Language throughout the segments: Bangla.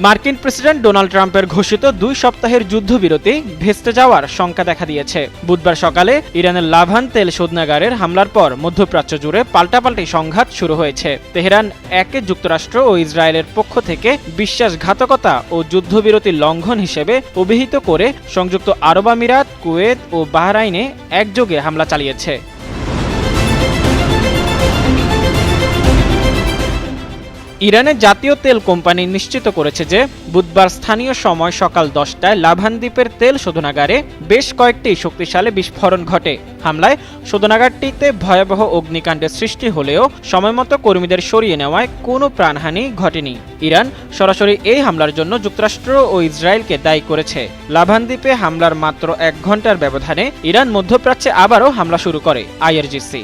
মার্কিন প্রেসিডেন্ট ডোনাল্ড ট্রাম্পের ঘোষিত 2 সপ্তাহের যুদ্ধবিরতি ভেস্তে যাওয়ার শঙ্কা দেখা দিয়েছে। বুধবার সকালে ইরানের লাভান তেল শোধনাগারের হামলার পর মধ্যপ্রাচ্য জুড়ে পাল্টাপাল্টি সংঘাত শুরু হয়েছে। তেহরান একে যুক্তরাষ্ট্র ও ইসরায়েলের পক্ষ থেকে বিশ্বাসঘাতকতা ও যুদ্ধবিরতি লঙ্ঘন হিসেবে অভিহিত করে সংযুক্ত আরব আমিরাত, কুয়েত ও বাহরাইনে একযোগে হামলা চালিয়েছে। ইরানের জাতীয় তেল কোম্পানি নিশ্চিত করেছে যে বুধবার স্থানীয় সময় সকাল 10টায় লাভান দ্বীপের তেল শোধনাগারে বেশ কয়েকটি শক্তিশালী বিস্ফোরণ ঘটে। হামলায় শোধনাগারটিতে ভয়াবহ অগ্নিকাণ্ডের সৃষ্টি হলেও সময়মতো কর্মীদের সরিয়ে নেওয়ায় কোনো প্রাণহানি ঘটেনি। ইরান সরাসরি এই হামলার জন্য যুক্তরাষ্ট্র ও ইসরায়েলকে দায়ী করেছে। লাভান দ্বীপে হামলার মাত্র 1 ঘণ্টার ব্যবধানে ইরান মধ্যপ্রাচ্যে আবারও হামলা শুরু করে। আইআরজিসি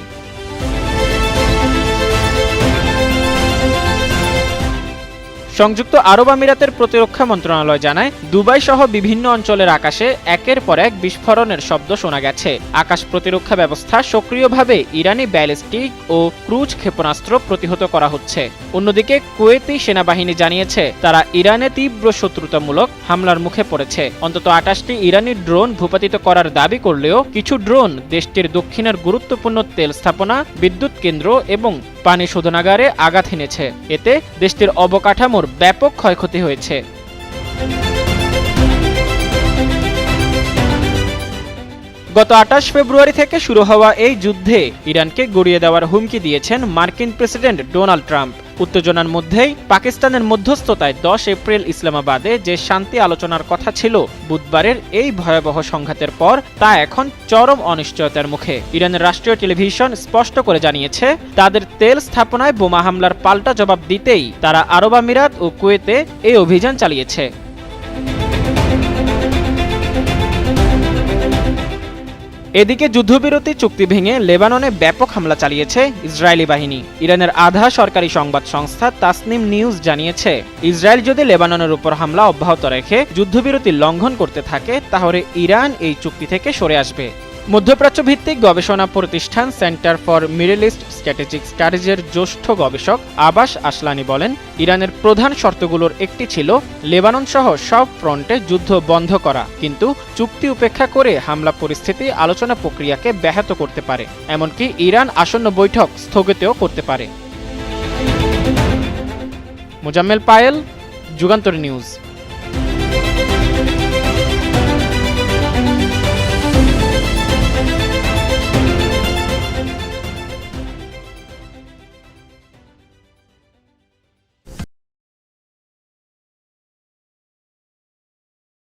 সংযুক্ত আরব আমিরাতের প্রতিরক্ষা মন্ত্রণালয় জানায়, দুবাই সহ বিভিন্ন অঞ্চলের আকাশে একের পর এক বিস্ফোরণের শব্দ শোনা গেছে। আকাশ প্রতিরক্ষা ব্যবস্থা সক্রিয়ভাবে ইরানি ব্যালিস্টিক ও ক্রুজ ক্ষেপণাস্ত্র প্রতিহত করা হচ্ছে। অন্যদিকে কুয়েতি সেনাবাহিনী জানিয়েছে তারা ইরানে তীব্র শত্রুতামূলক হামলার মুখে পড়েছে। অন্তত 28টি ইরানি ড্রোন ভূপাতিত করার দাবি করলেও কিছু ড্রোন দেশটির দক্ষিণের গুরুত্বপূর্ণ তেল স্থাপনা, বিদ্যুৎ কেন্দ্র এবং পানি শোধনাগারে আঘাত হেনেছে। এতে দেশটির অবকাঠামোর ব্যাপক ক্ষয়ক্ষতি হয়েছে। গত 28 ফেব্রুয়ারি থেকে শুরু হওয়া এই যুদ্ধে ইরানকে গড়িয়ে দেওয়ার হুমকি দিয়েছেন মার্কিন প্রেসিডেন্ট ডোনাল্ড ট্রাম্প। উত্তেজনার মধ্যেই পাকিস্তানের মধ্যস্থতায় 10 এপ্রিল ইসলামাবাদে যে শান্তি আলোচনার কথা ছিল, বুধবারের এই ভয়াবহ সংঘাতের পর তা এখন চরম অনিশ্চয়তার মুখে। ইরানের রাষ্ট্রীয় টেলিভিশন স্পষ্ট করে জানিয়েছে, তাদের তেল স্থাপনায় বোমা হামলার পাল্টা জবাব দিতেই তারা আরব আমিরাত ও কুয়েতে এই অভিযান চালিয়েছে। এদিকে যুদ্ধবিরতি চুক্তি ভেঙে লেবাননে ব্যাপক হামলা চালিয়েছে ইসরায়েলি বাহিনী। ইরানের আধা সরকারি সংবাদ সংস্থা তাসনিম নিউজ জানিয়েছে, ইসরায়েল যদি লেবাননের উপর হামলা অব্যাহত রেখে যুদ্ধবিরতি লঙ্ঘন করতে থাকে, তাহলে ইরান এই চুক্তি থেকে সরে আসবে। মধ্যপ্রাচ্য ভিত্তিক গবেষণা প্রতিষ্ঠান Centre for Middle East Strategic স্টাডিজের জ্যেষ্ঠ গবেষক আবাস আসলানি বলেন, ইরানের প্রধান শর্তগুলোর একটি ছিল লেবানন সহ সব ফ্রন্টে যুদ্ধ বন্ধ করা, কিন্তু চুক্তি উপেক্ষা করে হামলা পরিস্থিতি আলোচনা প্রক্রিয়াকে ব্যাহত করতে পারে। এমনকি ইরান আসন্ন বৈঠক স্থগিতও করতে পারে। মোজাম্মেল পায়েল, যুগান্তর নিউজ।